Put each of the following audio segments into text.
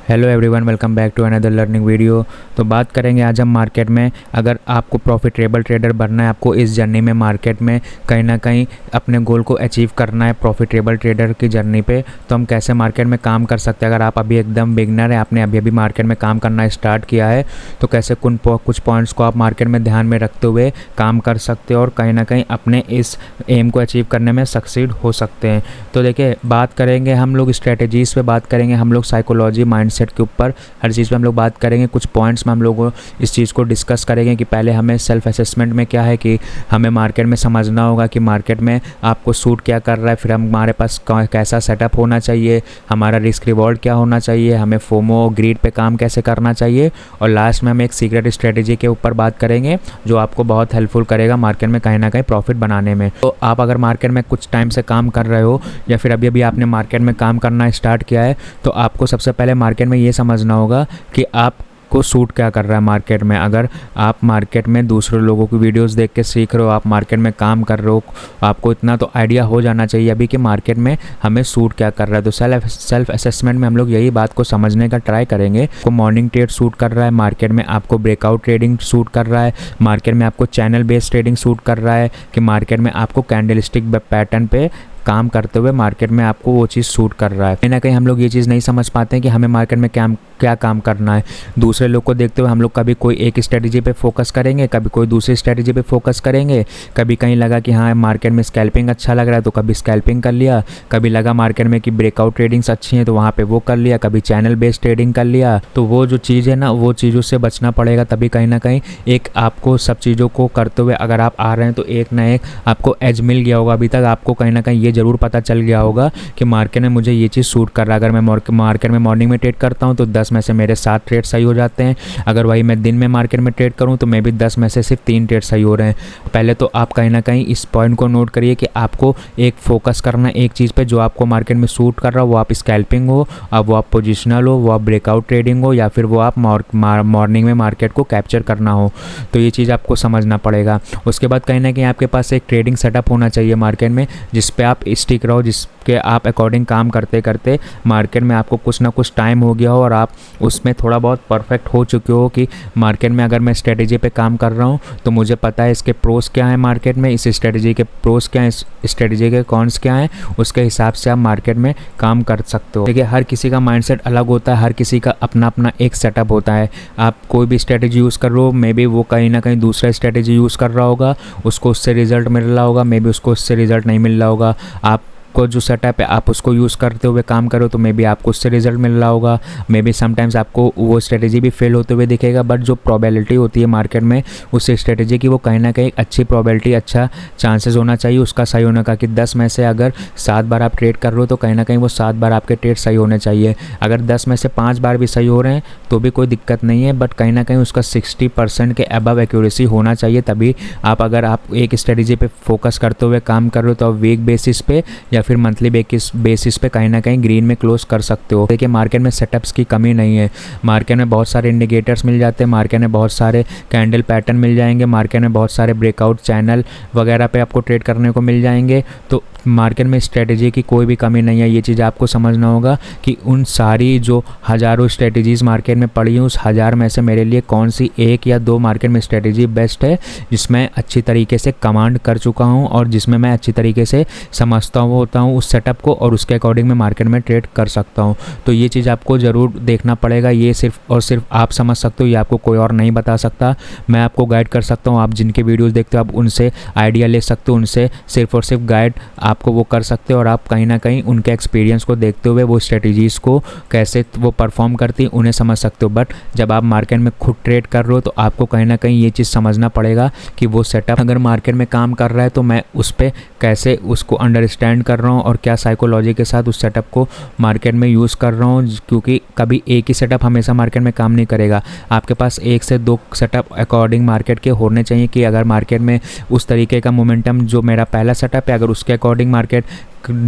Hello everyone, welcome back to another learning video. तो बात करेंगे आज हम मार्केट में, अगर आपको प्रॉफिटेबल ट्रेडर बनना है, आपको इस जर्नी में मार्केट में कहीं ना कहीं अपने गोल को अचीव करना है प्रॉफिटेबल ट्रेडर की जर्नी पे, तो हम कैसे मार्केट में काम कर सकते हैं। अगर आप अभी एकदम बिगनर है, आपने अभी अभी मार्केट में काम करना स्टार्ट किया है, तो कैसे कुछ पॉइंट्स को आप मार्केट में ध्यान में रखते हुए काम कर सकते हो और कहीं ना कहीं अपने इस एम को अचीव करने में सक्सीड हो सकते हैं। तो देखिए, बात करेंगे हम लोग स्ट्रेटजीज़ पे, बात करेंगे हम लोग साइकोलॉजी माइंडसेट के ऊपर, हर चीज़ पे हम लोग बात करेंगे। कुछ पॉइंट्स में हम लोग इस चीज़ को डिस्कस करेंगे कि पहले हमें सेल्फ असेसमेंट में क्या है कि हमें मार्केट में समझना होगा कि मार्केट में आपको सूट क्या कर रहा है, फिर हमारे पास कैसा सेटअप होना चाहिए, हमारा रिस्क रिवॉर्ड क्या होना चाहिए, हमें फोमो ग्रीड पे काम कैसे करना चाहिए, और लास्ट में हम एक सीक्रेट स्ट्रेटजी के ऊपर बात करेंगे जो आपको बहुत हेल्पफुल करेगा मार्केट में कहीं ना कहीं प्रॉफिट बनाने में। तो आप अगर मार्केट में कुछ टाइम से काम कर रहे हो या फिर अभी अभी आपने मार्केट में काम करना स्टार्ट किया है, तो आपको सबसे पहले मार्केट में ये समझना होगा कि आपको सूट क्या कर रहा है मार्केट में। अगर आप मार्केट में दूसरे लोगों की वीडियोस देख के सीख रहे हो, आप मार्केट में काम कर रहे हो, आपको इतना तो आइडिया हो जाना चाहिए अभी कि मार्केट में हमें सूट क्या कर रहा है। तो सेल्फ असेसमेंट में हम लोग यही बात को समझने का ट्राई करेंगे। आपको मॉर्निंग ट्रेड सूट कर रहा है, मार्केट में आपको ब्रेकआउट ट्रेडिंग सूट कर रहा है, मार्केट में आपको चैनल बेस्ड ट्रेडिंग सूट कर रहा है, कि मार्केट में आपको कैंडलस्टिक पैटर्न पे काम करते हुए मार्केट में आपको वो चीज़ सूट कर रहा है। कहीं ना कहीं हम लोग ये चीज़ नहीं समझ पाते हैं कि हमें मार्केट में क्या काम करना है। दूसरे लोग को देखते हुए हम लोग कभी कोई एक स्ट्रेटजी पे फोकस करेंगे, कभी कोई दूसरी स्ट्रेटजी पे फोकस करेंगे, कभी कहीं लगा कि हाँ मार्केट में स्कैल्पिंग अच्छा लग रहा है तो कभी स्कैल्पिंग कर लिया, कभी लगा मार्केट में कि ब्रेकआउट ट्रेडिंग्स अच्छी हैं तो वहाँ पे वो कर लिया, कभी चैनल बेस्ड ट्रेडिंग कर लिया। तो वो जो चीज़ है ना, वो चीज़ों से बचना पड़ेगा, तभी कहीं ना कहीं एक आपको सब चीज़ों को करते हुए अगर आप आ रहे हैं तो एक ना एक आपको एज मिल गया होगा। अभी तक आपको कहीं ना कहीं ये ज़रूर पता चल गया होगा कि मार्केट में मुझे ये चीज़ सूट कर रहा है। अगर मैं मार्केट में मॉर्निंग में ट्रेड करता हूँ तो 10 में से मेरे 7 ट्रेड सही हो जाते हैं। अगर वही मैं दिन में मार्केट में ट्रेड करूँ तो मे भी 10 में से सिर्फ 3 ट्रेड सही हो रहे हैं। पहले तो आप कहीं ना कहीं इस पॉइंट को नोट करिए कि आपको एक फोकस करना एक चीज़ पे जो आपको मार्केट में सूट कर रहा हो, वो आप स्कैल्पिंग हो, अब वो आप पोजिशनल हो, वो आप ब्रेकआउट ट्रेडिंग हो, या फिर वो आप मॉर्निंग में मार्केट को कैप्चर करना हो। तो ये चीज़ आपको समझना पड़ेगा। उसके बाद कहीं ना कहीं आपके पास एक ट्रेडिंग सेटअप होना चाहिए मार्केट में, जिस पे आप स्टिक रहो, जिसके आप अकॉर्डिंग काम करते करते मार्केट में आपको कुछ ना कुछ टाइम हो गया हो और आप उसमें थोड़ा बहुत परफेक्ट हो चुके हो कि मार्केट में अगर मैं स्ट्रेटजी पे काम कर रहा हूँ तो मुझे पता है इसके प्रोस क्या है, मार्केट में इस स्ट्रेटजी के प्रोस क्या है, इस स्ट्रेटजी के कॉन्स क्या हैं, उसके हिसाब से आप मार्केट में काम कर सकते हो। देखिए, हर किसी का माइंडसेट अलग होता है, हर किसी का अपना अपना एक सेटअप होता है। आप कोई भी स्ट्रेटजी यूज़ कर रहे हो, मे बी वो कहीं ना कहीं दूसरा स्ट्रेटजी यूज़ कर रहा होगा, उसको उससे रिजल्ट मिल रहा होगा, मे बी उसको उससे रिजल्ट नहीं मिल रहा होगा। आप को जो सेटअप है आप उसको यूज़ करते हुए काम करो तो मे बी आपको उससे रिजल्ट मिल रहा होगा, मे बी समटाइम्स आपको वो स्ट्रेटजी भी फेल होते हुए दिखेगा, बट जो प्रोबेबिलिटी होती है मार्केट में उस स्ट्रेटजी की, वो कहीं ना कहीं अच्छी प्रोबेबिलिटी, अच्छा चांसेस होना चाहिए उसका सही होने का। कि 10 में से अगर 7 बार आप ट्रेड कर रहे हो तो कहीं ना कहीं वो 7 बार आपके ट्रेड सही होने चाहिए। अगर 10 में से 5 बार भी सही हो रहे हैं तो भी कोई दिक्कत नहीं है, बट कहीं ना कहीं उसका 60% के अबव एक्यूरेसी होना चाहिए। तभी आप, अगर आप एक स्ट्रेटजी पे फोकस करते हुए काम कर रहे हो तो आप वीक बेसिस पे या फिर मंथली बेसिस पे कहीं ना कहीं ग्रीन में क्लोज कर सकते हो। देखिए, मार्केट में सेटअप्स की कमी नहीं है, मार्केट में बहुत सारे इंडिकेटर्स मिल जाते हैं, मार्केट में बहुत सारे कैंडल पैटर्न मिल जाएंगे, मार्केट में बहुत सारे ब्रेकआउट चैनल वगैरह पे आपको ट्रेड करने को मिल जाएंगे। तो मार्केट में स्ट्रेटजी की कोई भी कमी नहीं है। ये चीज़ आपको समझना होगा कि उन सारी जो हज़ारों स्ट्रेटजीज़ मार्केट में पड़ी हैं, उस 1000 में से मेरे लिए कौन सी 1 या 2 मार्केट में स्ट्रेटजी बेस्ट है, जिसमें अच्छी तरीके से कमांड कर चुका हूँ और जिसमें मैं अच्छी तरीके से समझता होता हूँ उस सेटअप को, और उसके अकॉर्डिंग मैं मार्केट में ट्रेड कर सकता हूँ। तो ये चीज़ आपको ज़रूर देखना पड़ेगा। ये सिर्फ और सिर्फ आप समझ सकते हो, ये आपको कोई और नहीं बता सकता। मैं आपको गाइड कर सकता हूँ, आप जिनके वीडियोज़ देखते हो आप उनसे आइडिया ले सकते हो, उनसे सिर्फ और सिर्फ गाइड आपको वो कर सकते हो, और आप कहीं ना कहीं उनके एक्सपीरियंस को देखते हुए वो स्ट्रेटजीज़ को कैसे वो परफॉर्म करती उन्हें समझ सकते हो। बट जब आप मार्केट में खुद ट्रेड कर रहे हो तो आपको कहीं ना कहीं ये चीज़ समझना पड़ेगा कि वो सेटअप अगर मार्केट में काम कर रहा है तो मैं उस पर कैसे उसको अंडरस्टैंड कर रहा हूँ और क्या साइकोलॉजी के साथ उस सेटअप को मार्केट में यूज़ कर रहा हूँ। क्योंकि कभी एक ही सेटअप हमेशा मार्केट में काम नहीं करेगा, आपके पास 1 से 2 सेटअप अकॉर्डिंग मार्केट के होने चाहिए। कि अगर मार्केट में उस तरीके का मोमेंटम जो मेरा पहला सेटअप है, अगर उसके अकॉर्डिंग अकॉर्डिंग मार्केट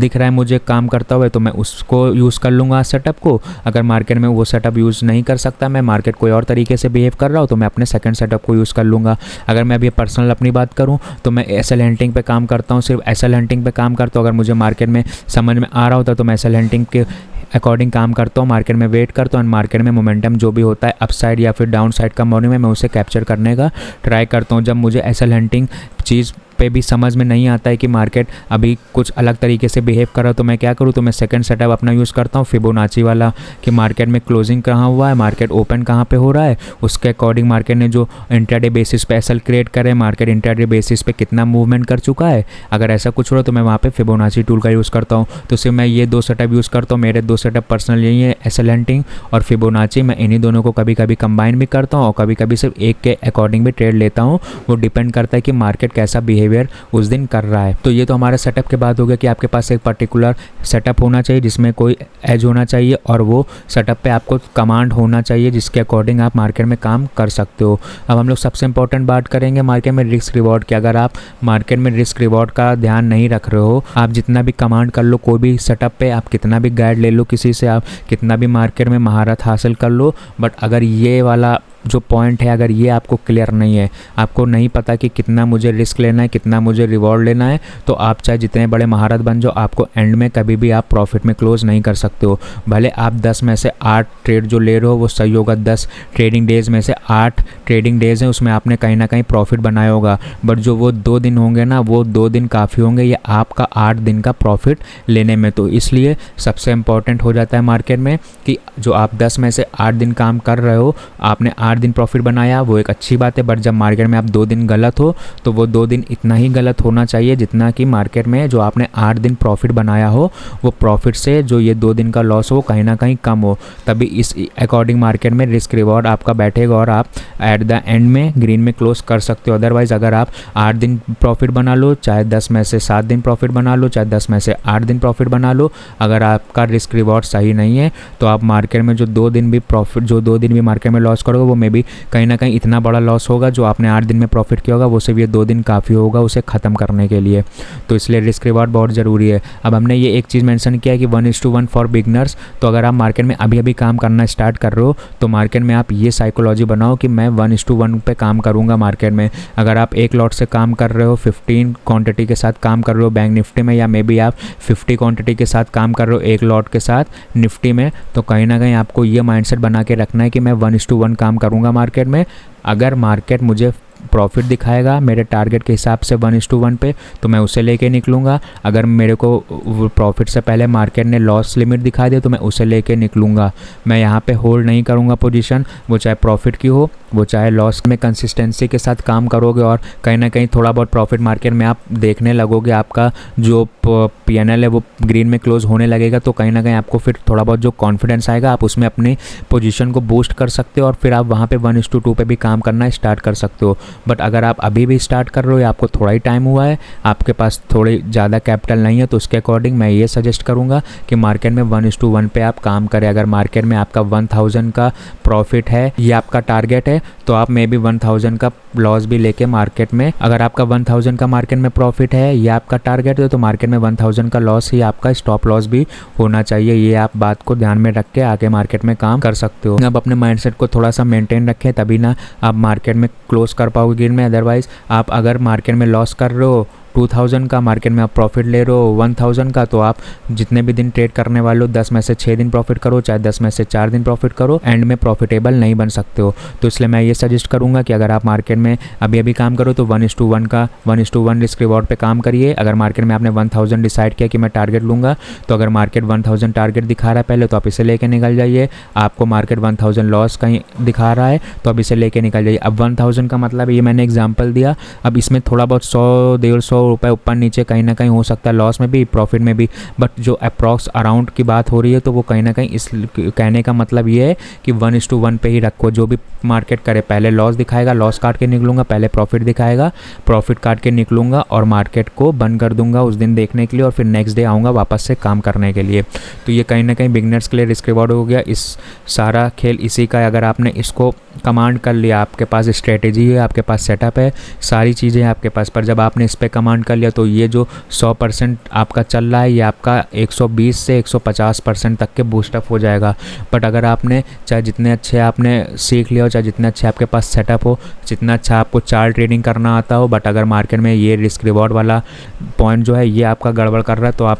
दिख रहा है मुझे काम करता हुआ, तो मैं उसको यूज़ कर लूँगा सेटअप को। अगर मार्केट में वो सेटअप यूज़ नहीं कर सकता मैं, मार्केट कोई और तरीके से बिहेव कर रहा हो, तो मैं अपने सेकंड सेटअप को यूज़ कर लूँगा। अगर मैं अभी पर्सनल अपनी बात करूँ तो मैं एसएल हंटिंग पे काम करता हूँ, सिर्फ एसएल हंटिंग पे काम करता हूँ। अगर मुझे मार्केट में समझ में आ रहा होता तो मैं एसएल हंटिंग के अकॉर्डिंग काम करता हूँ, मार्केट में वेट करता हूँ, एंड मार्केट में मोमेंटम जो भी होता है अपसाइड या फिर डाउन साइड का मॉर्निंग में मैं उसे कैप्चर करने का ट्राई करता हूँ। जब मुझे एसएल हंटिंग चीज़ पे भी समझ में नहीं आता है कि मार्केट अभी कुछ अलग तरीके से बिहेव कर रहा है, तो मैं क्या करूँ, तो मैं सेकंड सेटअप अपना यूज़ करता हूँ फिबोनाची वाला, कि मार्केट में क्लोजिंग कहाँ हुआ है, मार्केट ओपन कहाँ पे हो रहा है, उसके अकॉर्डिंग मार्केट ने जो इंट्राडे बेसिस पे एसएल क्रिएट करे, मार्केट इंट्राडे बेसिस पे कितना मूवमेंट कर चुका है। अगर ऐसा कुछ हो रहा तो मैं वहाँ पे फिबोनाची टूल का यूज़ करता हूँ। तो सिर्फ मैं ये 2 सेटअप यूज़ करता हूँ, मेरे 2 सेटअप पर्सनल यही है, एसएल हंटिंग और फिबोनाची। मैं इन्हीं दोनों को कभी कभी कंबाइन भी करता हूँ और कभी कभी सिर्फ एक के अकॉर्डिंग भी ट्रेड लेता हूँ। वो डिपेंड करता है कि मार्केट कैसा बिहेवियर उस दिन कर रहा है। तो ये तो हमारा सेटअप के बाद हो गया कि आपके पास एक पर्टिकुलर सेटअप होना चाहिए जिसमें कोई एज होना चाहिए, और वो सेटअप पे आपको कमांड होना चाहिए जिसके अकॉर्डिंग आप मार्केट में काम कर सकते हो। अब हम लोग सबसे इंपॉर्टेंट बात करेंगे मार्केट में रिस्क रिवॉर्ड की। अगर आप मार्केट में रिस्क रिवॉर्ड का ध्यान नहीं रख रहे हो, आप जितना भी कमांड कर लो कोई भी सेटअप पे, आप कितना भी गाइड ले लो किसी से, आप कितना भी मार्केट में महारत हासिल कर लो, बट अगर ये वाला जो पॉइंट है अगर ये आपको क्लियर नहीं है, आपको नहीं पता कि कितना मुझे रिस्क लेना है, कितना मुझे रिवॉर्ड लेना है, तो आप चाहे जितने बड़े महारत बन जाओ, आपको एंड में कभी भी आप प्रॉफिट में क्लोज नहीं कर सकते हो। भले आप 10 में से 8 ट्रेड जो ले रहे हो वो सही होगा, 10 ट्रेडिंग डेज में से 8 ट्रेडिंग डेज हैं उसमें आपने कहीं ना कहीं प्रॉफिट बनाया होगा, बट जो वो 2 दिन होंगे ना, वो 2 दिन काफ़ी होंगे ये आपका 8 दिन का प्रॉफिट लेने में। तो इसलिए सबसे इम्पॉर्टेंट हो जाता है मार्केट में कि जो आप 10 में से 8 दिन काम कर रहे हो, आपने 8 दिन प्रॉफिट बनाया, वो एक अच्छी बात है, बट जब मार्केट में आप 2 दिन गलत हो तो वो 2 दिन इतना ही गलत होना चाहिए जितना कि मार्केट में जो आपने 8 दिन प्रॉफिट बनाया हो, वो प्रॉफिट से जो ये 2 दिन का लॉस हो कहीं ना कहीं कम हो। तभी इस अकॉर्डिंग मार्केट में रिस्क रिवॉर्ड आपका बैठेगा और आप एट द एंड में ग्रीन में क्लोज कर सकते हो। अदरवाइज अगर आप 8 दिन प्रॉफिट बना लो, चाहे 10 में से 7 दिन प्रॉफिट बना लो, चाहे 10 में से 8 दिन प्रॉफिट बना लो, अगर आपका रिस्क रिवॉर्ड सही नहीं है तो आप मार्केट में जो 2 दिन भी प्रॉफिट, जो 2 दिन भी मार्केट में लॉस करोगे, वो मे भी कहीं ना कहीं इतना बड़ा लॉस होगा जो आपने 8 दिन में प्रॉफिट किया होगा, वो सिर्फ ये 2 दिन काफ़ी होगा उसे ख़त्म करने के लिए। तो इसलिए रिस्क रिवॉर्ड बहुत ज़रूरी है। अब हमने ये एक चीज़ मेंशन किया है कि 1:1 फॉर बिगनर्स। तो अगर आप मार्केट में अभी अभी काम करना स्टार्ट कर रहे हो तो मार्केट में आप ये साइकोलॉजी बनाओ कि मैं 1:1 पे काम करूँगा मार्केट में। अगर आप एक लॉट से काम कर रहे हो, 15 क्वांटिटी के साथ काम कर रहे हो बैंक निफ्टी में, या मे बी आप 50 क्वांटिटी के साथ काम कर रहे हो एक लॉट के साथ निफ्टी में, तो कहीं ना कहीं आपको ये माइंडसेट बना के रखना है कि मैं 1:1 काम करूँगा मार्केट में। अगर मार्केट मुझे प्रॉफिट दिखाएगा मेरे टारगेट के हिसाब से 1:1 पे, तो मैं उसे लेके निकलूँगा। अगर मेरे को प्रॉफिट से पहले मार्केट ने लॉस लिमिट दिखा दिया तो मैं उसे लेके निकलूँगा। मैं यहाँ पे होल्ड नहीं करूँगा पोजीशन, वो चाहे प्रॉफिट की हो वो चाहे लॉस में। कंसिस्टेंसी के साथ काम करोगे और कहीं ना कहीं थोड़ा बहुत प्रॉफिट मार्केट में आप देखने लगोगे, आपका जो PNL है वो ग्रीन में क्लोज होने लगेगा, तो कहीं ना कहीं आपको फिर थोड़ा बहुत जो कॉन्फिडेंस आएगा आप उसमें अपनी पोजीशन को बूस्ट कर सकते हो और फिर आप वहाँ पे 1:2 पे भी काम करना स्टार्ट कर सकते हो। बट अगर आप अभी भी स्टार्ट कर रहे हो या आपको थोड़ा ही टाइम हुआ है, आपके पास थोड़ी ज़्यादा कैपिटल नहीं है, तो उसके अकॉर्डिंग मैं ये सजेस्ट करूँगा कि मार्केट में 1:1 पे आप काम करें। अगर मार्केट में आपका 1000 का प्रॉफिट है, ये आपका टारगेट है, तो आप मे बी 1000 का लॉस भी लेके मार्केट में, अगर आपका 1000 का मार्केट में प्रॉफिट है, ये आपका टारगेट है, तो मार्केट में 1000 का लॉस ही आपका स्टॉप लॉस भी होना चाहिए। ये आप बात को ध्यान में रख के आगे मार्केट में काम कर सकते हो। अब अपने माइंडसेट को थोड़ा सा मेंटेन रखें, तभी ना आप मार्केट में क्लोज कर पाओगे ग्रीन में। अदरवाइज आप अगर मार्केट में लॉस कर रहे हो 2000 का, मार्केट में आप प्रॉफिट ले रहे हो 1000 का, तो आप जितने भी दिन ट्रेड करने वाले हो 10 में से 6 दिन प्रॉफिट करो, चाहे 10 में से 4 दिन प्रॉफिट करो, एंड में प्रॉफिटेबल नहीं बन सकते हो। तो इसलिए मैं ये सजेस्ट करूंगा कि अगर आप मार्केट में अभी अभी काम करो तो 1:1 रिस्क रिवॉर्ड पे काम करिए। अगर मार्केट में आपने 1000 डिसाइड किया कि मैं टारगेट लूँगा, तो अगर मार्केट 1000 टारगेट दिखा रहा है पहले, तो आप इसे लेके निकल जाइए। आपको मार्केट 1000 लॉस कहीं दिखा रहा है तो अब इसे लेके निकल जाइए। अब 1000 का मतलब ये मैंने एग्जाम्पल दिया, अब इसमें थोड़ा बहुत 100-150 रुपये ऊपर नीचे कहीं ना कहीं हो सकता है, लॉस में भी प्रॉफिट में भी, बट जो अप्रॉक्स अराउंड की बात हो रही है तो वो कहीं ना कहीं इस कहने का मतलब ये है कि 1:1 पे ही रखो। जो भी मार्केट करे, पहले लॉस दिखाएगा, लॉस काट के निकलूंगा, पहले प्रॉफिट दिखाएगा, प्रॉफिट काट के निकलूंगा और मार्केट को बंद कर दूंगा उस दिन देखने के लिए, और फिर नेक्स्ट डे आऊँगा वापस से काम करने के लिए। तो ये कहीं ना कहीं बिगनर्स के लिए रिस्क रिवॉर्ड हो गया। इस सारा खेल इसी का, अगर आपने इसको कमांड कर लिया, आपके पास स्ट्रेटेजी है, आपके पास सेटअप है, सारी चीज़ें आपके पास, पर जब आपने इस पर कमांड डिमांड कर लिया तो ये जो 100% आपका चल रहा है ये आपका 120 से 150% तक के बूस्टअप हो जाएगा। बट अगर आपने चाहे जितने अच्छे आपने सीख लिया हो, चाहे जितने अच्छे आपके पास सेटअप हो, जितना अच्छा आपको चार्ट ट्रेडिंग करना आता हो, बट अगर मार्केट में ये रिस्क रिवॉर्ड वाला पॉइंट जो है ये आपका गड़बड़ कर रहा है, तो आप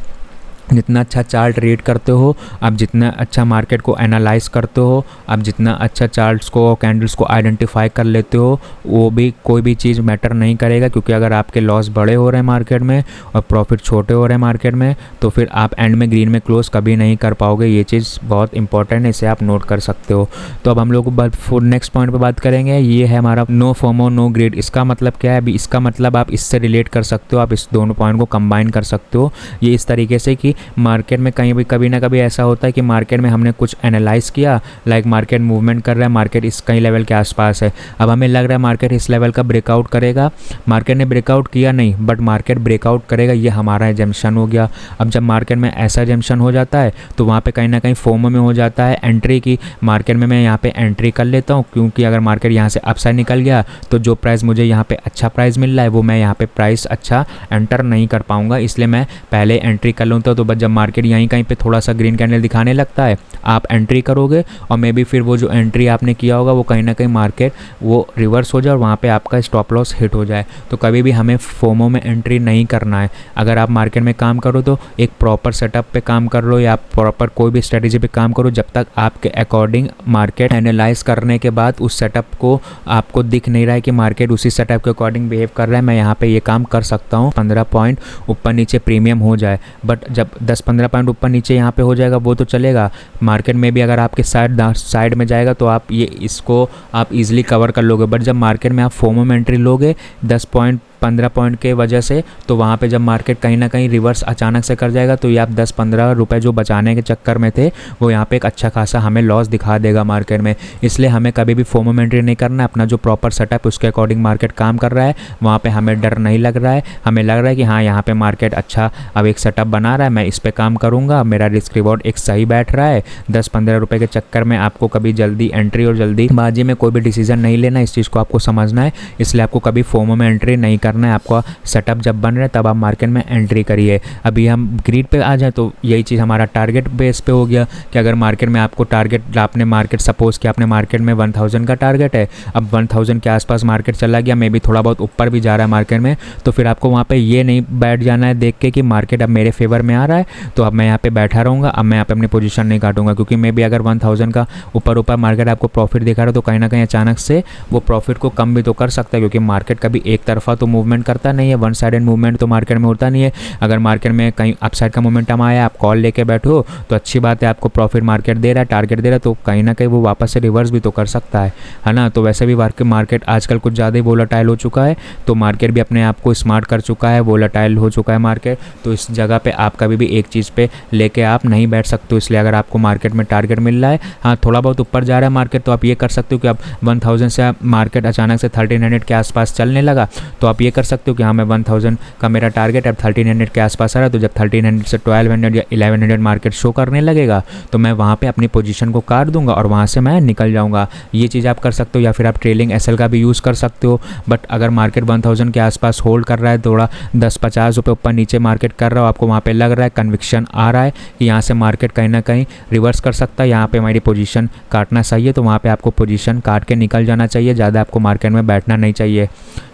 जितना अच्छा चार्ट रीड करते हो, आप जितना अच्छा मार्केट को एनालाइज करते हो, आप जितना अच्छा चार्ट्स को और कैंडल्स को आइडेंटिफाई कर लेते हो, वो भी कोई भी चीज़ मैटर नहीं करेगा। क्योंकि अगर आपके लॉस बड़े हो रहे हैं मार्केट में और प्रॉफिट छोटे हो रहे हैं मार्केट में, तो फिर आप एंड में ग्रीन में क्लोज कभी नहीं कर पाओगे। ये चीज़ बहुत इंपॉर्टेंट है, इसे आप नोट कर सकते हो। तो अब हम लोग नेक्स्ट पॉइंट पर बात करेंगे, ये है हमारा नो फोमो नो ग्रीड। इसका मतलब क्या है? अभी इसका मतलब आप इससे रिलेट कर सकते हो, आप इस दोनों पॉइंट को कंबाइन कर सकते हो। ये इस तरीके से कि मार्केट में कहीं भी कभी ना कभी ऐसा होता है कि मार्केट में हमने कुछ एनालाइज किया, लाइक मार्केट मूवमेंट कर रहा है, मार्केट इस कई लेवल के आसपास है, अब हमें लग रहा है मार्केट इस लेवल का ब्रेकआउट करेगा। मार्केट ने ब्रेकआउट किया नहीं, बट मार्केट ब्रेकआउट करेगा, ये हमारा एजम्पशन हो गया। अब जब मार्केट में ऐसा एजम्पशन हो जाता है तो वहाँ पे कहीं ना कहीं फोमो में हो जाता है एंट्री की, मार्केट में मैं यहाँ पे एंट्री कर लेता हूँ, क्योंकि अगर मार्केट यहाँ से अपसाइड निकल गया तो जो प्राइस मुझे यहाँ पे अच्छा प्राइस मिल रहा है वो मैं यहाँ पे प्राइस अच्छा एंटर नहीं कर पाऊंगा, इसलिए मैं पहले एंट्री कर लूँगा। तो बस जब मार्केट यहीं कहीं पे थोड़ा सा ग्रीन कैंडल दिखाने लगता है, आप एंट्री करोगे और मे बी फिर वो जो एंट्री आपने किया होगा वो कहीं ना कहीं मार्केट वो रिवर्स हो जाए और वहाँ पे आपका स्टॉप लॉस हिट हो जाए। तो कभी भी हमें फोमो में एंट्री नहीं करना है। अगर आप मार्केट में काम करो तो एक प्रॉपर सेटअप पे काम कर लो या प्रॉपर कोई भी स्ट्रेटेजी पे काम करो, जब तक आपके अकॉर्डिंग मार्केट एनालाइज करने के बाद उस सेटअप को आपको दिख नहीं रहा है कि मार्केट उसी सेटअप के अकॉर्डिंग बिहेव कर रहा है, मैं यहाँ पे ये काम कर सकता हूँ, 15 पॉइंट ऊपर नीचे प्रीमियम हो जाए। बट जब 10-15 पॉइंट ऊपर नीचे यहाँ पे हो जाएगा वो तो चलेगा, मार्केट में भी अगर आपके साइड में जाएगा तो आप ये इसको आप इजीली कवर कर लोगे। बट जब मार्केट में आप फोमो में एंट्री लोगे 10 पॉइंट 15 पॉइंट के वजह से, तो वहाँ पे जब मार्केट कहीं ना कहीं रिवर्स अचानक से कर जाएगा तो ये आप 10-15 रुपए जो बचाने के चक्कर में थे वो यहाँ पे एक अच्छा खासा हमें लॉस दिखा देगा मार्केट में। इसलिए हमें कभी भी फोमो में एंट्री नहीं करना है। अपना जो प्रॉपर सेटअप उसके अकॉर्डिंग मार्केट काम कर रहा है, वहाँ पर हमें डर नहीं लग रहा है, हमें लग रहा है कि हाँ यहाँ पर मार्केट अच्छा अब एक सेटअप बना रहा है, मैं इस पर काम करूँगा, मेरा रिस्क रिवॉर्ड एक सही बैठ रहा है। 10-15 रुपये के चक्कर में आपको कभी जल्दी एंट्री और जल्दी बाजी में कोई भी डिसीजन नहीं लेना, इस चीज़ को आपको समझना है। इसलिए आपको कभी फोमो में एंट्री नहीं करना है, आपको सेटअप जब बन रहा है तब आप मार्केट में एंट्री करिए। अभी हम ग्रीड पे आ जाए तो यही चीज़ हमारा टारगेट बेस पे हो गया कि अगर मार्केट में आपको टारगेट, आपने मार्केट सपोज कि आपने मार्केट में 1000 का टारगेट है, अब 1000 के आसपास मार्केट चला गया, मे बी थोड़ा बहुत ऊपर भी जा रहा है मार्केट में, तो फिर आपको वहाँ पे ये नहीं बैठ जाना है देख के कि मार्केट अब मेरे फेवर में आ रहा है तो अब मैं यहाँ पे बैठा रहूँगा, अब मैं यहाँ पे अपनी पोजीशन नहीं काटूंगा। क्योंकि मे बी अगर 1000 का ऊपर मार्केट आपको प्रॉफिट दिखा रहा है तो कहीं ना कहीं अचानक से वो प्रॉफिट को कम भी तो कर सकता है, क्योंकि मार्केट कभी एक तरफा तो मूवमेंट करता नहीं है, वन साइडेड मूवमेंट तो मार्केट में होता नहीं है। अगर मार्केट में कहीं अपसाइड का मोमेंटम आया, आप कॉल लेके बैठो तो अच्छी बात है, आपको प्रॉफिट मार्केट दे रहा है, टारगेट दे रहा है, तो कहीं ना कहीं वो वापस से रिवर्स भी तो कर सकता है ना। तो वैसे भी मार्केट आजकल कुछ ज़्यादा ही वोलेटाइल हो चुका है, तो मार्केट भी अपने आप को स्मार्ट कर चुका है, वोलेटाइल हो चुका है मार्केट, तो इस जगह पे आप कभी भी एक चीज़ पे लेके आप नहीं बैठ सकते हो। इसलिए अगर आपको मार्केट में टारगेट मिल रहा है, हाँ थोड़ा बहुत ऊपर जा रहा है मार्केट, तो आप ये कर सकते हो कि आप 1000 से मार्केट अचानक से 1300 के आसपास चलने लगा, तो आप ये कर सकते हो कि हाँ मैं 1000 का मेरा टारगेट अब 1300 के आसपास आ रहा है, तो जब 1300 से 1200 या 1100 मार्केट शो करने लगेगा तो मैं वहाँ पे अपनी पोजीशन को काट दूंगा और वहाँ से मैं निकल जाऊँगा। ये चीज़ आप कर सकते हो, या फिर आप ट्रेलिंग एसएल का भी यूज़ कर सकते हो। बट अगर मार्केट 1000 के आसपास होल्ड कर रहा है, थोड़ा 10-50 रुपये ऊपर नीचे मार्केट कर रहा हो, आपको वहाँ पे लग रहा है, कन्विक्शन आ रहा है कि यहाँ से मार्केट कहीं ना कहीं रिवर्स कर सकता है, यहाँ पे हमारी पोजीशन काटना चाहिए, तो वहाँ पे आपको पोजीशन काट के निकल जाना चाहिए, ज़्यादा आपको मार्केट में बैठना नहीं चाहिए।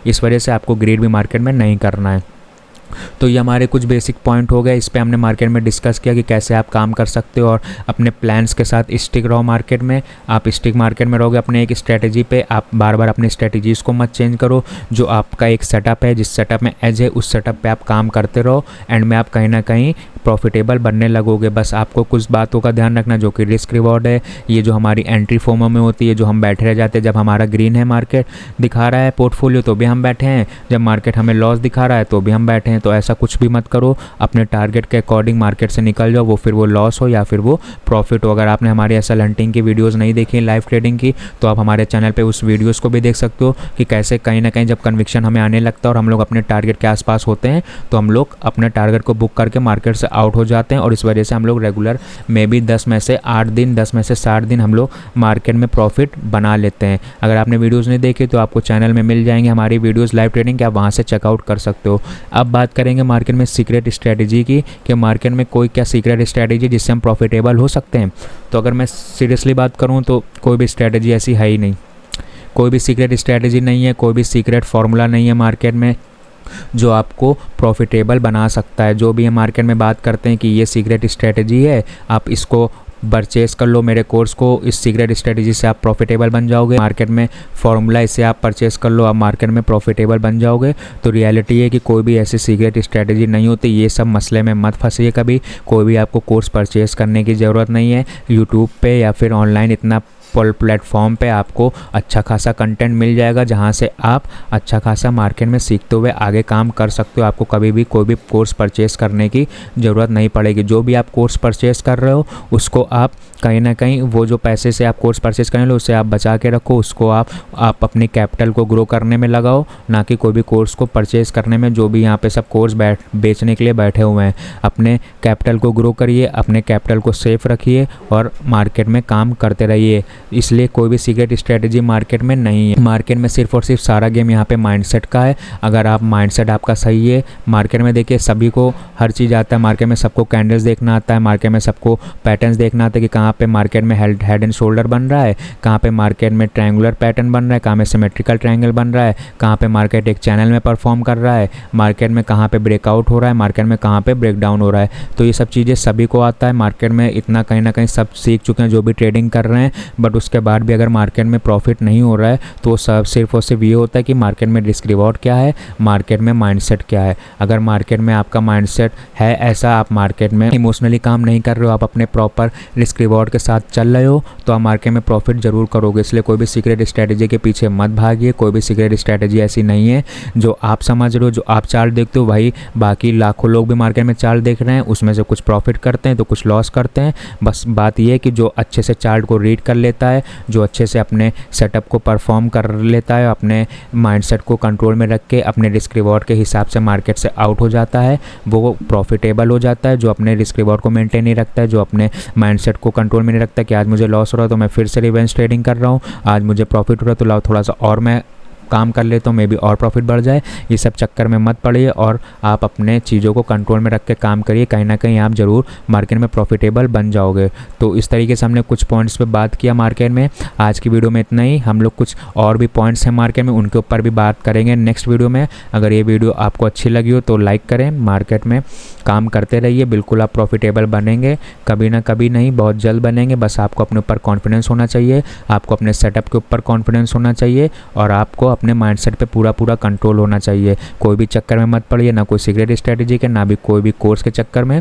इस वजह से आपको ग्रीड भी मार्केट में नहीं करना है। तो ये हमारे कुछ बेसिक पॉइंट हो गए, इस पे हमने मार्केट में डिस्कस किया कि कैसे आप काम कर सकते हो और अपने प्लान्स के साथ स्टिक रहो मार्केट में। आप स्टिक मार्केट में रहोगे अपने एक स्ट्रेटजी पे, आप बार बार अपनी स्ट्रेटजीज़ को मत चेंज करो। जो आपका एक सेटअप है, जिस सेटअप में एज है, उस सेटअप पे आप काम करते रहो, एंड में आप कहीं ना कहीं प्रॉफिटेबल बनने लगोगे। बस आपको कुछ बातों का ध्यान रखना, जो कि रिस्क रिवॉर्ड है, ये जो हमारी एंट्री फोमो में होती है, जो हम बैठे रह जाते हैं जब हमारा ग्रीन है मार्केट दिखा रहा है पोर्टफोलियो तो भी हम बैठे हैं, जब मार्केट हमें लॉस दिखा रहा है तो भी हम बैठे हैं। तो ऐसा कुछ भी मत करो, अपने टारगेट के अकॉर्डिंग मार्केट से निकल जाओ, वो फिर वो लॉस हो या फिर वो प्रॉफिट हो। अगर आपने हमारी एसएल हंटिंग की वीडियोस नहीं देखी लाइव ट्रेडिंग की, तो आप हमारे चैनल पे उस वीडियोस को भी देख सकते हो कि कैसे कहीं ना कहीं जब कन्विक्शन हमें आने लगता है और हम लोग अपने टारगेट के आसपास होते हैं तो हम लोग अपने टारगेट को बुक करके मार्केट से आउट हो जाते हैं, और इस वजह से हम लोग रेगुलर में भी 10 में से 8 दिन 10 में से 60 दिन हम लोग मार्केट में प्रॉफिट बना लेते हैं। अगर आपने वीडियोज़ नहीं देखी तो आपको चैनल में मिल जाएंगे हमारी वीडियोज़ लाइव ट्रेडिंग के, आप वहाँ से चेकआउट कर सकते हो। अब बात करेंगे मार्केट में सीक्रेट स्ट्रैटेजी की कि मार्केट में कोई क्या सीक्रेट स्ट्रैटेजी जिससे हम प्रॉफिटेबल हो सकते हैं। तो अगर मैं सीरियसली बात करूँ तो कोई भी स्ट्रैटेजी ऐसी है ही नहीं, कोई भी सीक्रेट स्ट्रैटेजी नहीं है, कोई भी सीक्रेट फार्मूला नहीं है मार्केट में जो आपको प्रॉफिटेबल बना सकता है। जो भी हम मार्केट में बात करते हैं कि ये सीक्रेट स्ट्रैटेजी है, आप इसको परचेज़ कर लो मेरे कोर्स को, इस सीक्रेट स्ट्रेटजी से आप प्रॉफिटेबल बन जाओगे। मार्केट में फॉर्मूला इसे आप परचेज़ कर लो, आप मार्केट में प्रॉफिटेबल बन जाओगे। तो रियलिटी है कि कोई भी ऐसी सीक्रेट स्ट्रेटजी नहीं होती। ये सब मसले में मत फंसिए कभी। कोई भी आपको कोर्स परचेज़ करने की ज़रूरत नहीं है। यूट्यूब पे या फिर ऑनलाइन इतना प्लेटफॉर्म पे आपको अच्छा खासा कंटेंट मिल जाएगा जहाँ से आप अच्छा खासा मार्केट में सीखते हुए आगे काम कर सकते हो। आपको कभी भी कोई भी कोर्स परचेज़ करने की ज़रूरत नहीं पड़ेगी। जो भी आप कोर्स परचेज़ कर रहे हो उसको आप कहीं ना कहीं वो जो पैसे से आप कोर्स परचेज़ करने लो उससे आप बचा के रखो, उसको आप अपनी कैपिटल को ग्रो करने में लगाओ, ना कि कोई भी कोर्स को परचेज़ करने में। जो भी यहाँ पे सब कोर्स बेचने के लिए बैठे हुए हैं, अपने कैपिटल को ग्रो करिए, अपने कैपिटल को सेफ रखिए और मार्केट में काम करते रहिए। इसलिए कोई भी सीक्रेट स्ट्रेटजी मार्केट में नहीं है। मार्केट में सिर्फ और सिर्फ सारा गेम यहाँ पे माइंडसेट का है। अगर आप माइंडसेट आपका सही है, मार्केट में देखिए सभी को हर चीज़ आता है, मार्केट में सबको कैंडल्स देखना आता है, मार्केट में सबको पैटर्न्स देखना आता है कि कहाँ पे मार्केट में हेड एंड शोल्डर बन रहा है, कहाँ पे मार्केट में ट्रायंगुलर पैटर्न बन रहा है, कहाँ में सिमेट्रिकल ट्रायंगल बन रहा है, कहाँ पे मार्केट एक चैनल में परफॉर्म कर रहा है, मार्केट में कहाँ पे ब्रेकआउट हो रहा है, मार्केट में कहाँ पे ब्रेकडाउन हो रहा है। तो ये सब चीज़ें सभी को आता है। मार्केट में इतना कहीं ना कहीं सब सीख चुके हैं जो भी ट्रेडिंग कर रहे हैं, बट उसके बाद भी अगर मार्केट में प्रॉफिट नहीं हो रहा है तो सब सिर्फ और सिर्फ ये होता है कि मार्केट में रिस्क रिवॉर्ड क्या है, मार्केट में माइंडसेट क्या है। अगर मार्केट में आपका माइंडसेट है ऐसा, आप मार्केट में इमोशनली काम नहीं कर रहे हो, आप अपने प्रॉपर रिस्क रिवॉर्ड के साथ चल रहे हो, तो आप मार्केट में प्रॉफिट जरूर करोगे। इसलिए कोई भी सीक्रेट स्ट्रैटेजी के पीछे मत भागिए। कोई भी सीक्रेट स्ट्रैटेजी ऐसी नहीं है। जो आप समझ रहे हो, जो आप चार्ट देखते हो, वही बाकी लाखों लोग भी मार्केट में चार्ट देख रहे हैं। उसमें से कुछ प्रॉफिट करते हैं तो कुछ लॉस करते हैं। बस बात यह है कि जो अच्छे से चार्ट को रीड कर लेता है, जो अच्छे से अपने सेटअप को परफॉर्म कर लेता है, अपने माइंडसेट को कंट्रोल में रख के अपने रिस्क रिवॉर्ड के हिसाब से मार्केट से आउट हो जाता है, वो प्रॉफिटेबल हो जाता है। जो अपने रिस्क रिवॉर्ड को मेंटेन नहीं रखता है, जो अपने माइंडसेट को कंट्रोल में नहीं रखता कि आज मुझे लॉस हो रहा है तो मैं फिर से रिवेंज ट्रेडिंग कर रहा हूँ, आज मुझे प्रॉफिट हो रहा है तो लाओ थोड़ा सा और मैं काम कर लेता हूँ, मे भी और प्रॉफिट बढ़ जाए। ये सब चक्कर में मत पड़िए और आप अपने चीज़ों को कंट्रोल में रख के काम करिए। कहीं ना कहीं आप ज़रूर मार्केट में प्रॉफिटेबल बन जाओगे। तो इस तरीके से हमने कुछ पॉइंट्स पे बात किया मार्केट में। आज की वीडियो में इतना ही। हम लोग कुछ और भी पॉइंट्स हैं मार्केट में, उनके ऊपर भी बात करेंगे नेक्स्ट वीडियो में। अगर ये वीडियो आपको अच्छी लगी हो तो लाइक करें। मार्केट में काम करते रहिए, बिल्कुल आप प्रॉफिटेबल बनेंगे, कभी ना कभी नहीं, बहुत जल्द बनेंगे। बस आपको अपने ऊपर कॉन्फिडेंस होना चाहिए, आपको अपने सेटअप के ऊपर कॉन्फिडेंस होना चाहिए और आपको अपने माइंडसेट पे पूरा कंट्रोल होना चाहिए। कोई भी चक्कर में मत पड़िए, ना कोई सीक्रेट स्ट्रेटजी के, ना भी कोई भी कोर्स के चक्कर में।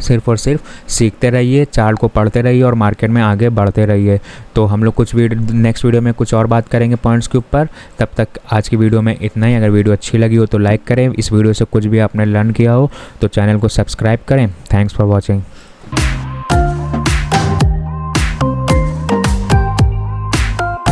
सिर्फ और सिर्फ सीखते रहिए, चार्ट को पढ़ते रहिए और मार्केट में आगे बढ़ते रहिए। तो हम लोग कुछ नेक्स्ट वीडियो में कुछ और बात करेंगे पॉइंट्स के ऊपर। तब तक आज की वीडियो में इतना ही। अगर वीडियो अच्छी लगी हो तो लाइक करें, इस वीडियो से कुछ भी आपने लर्न किया हो तो चैनल को सब्सक्राइब करें। Thanks for watching.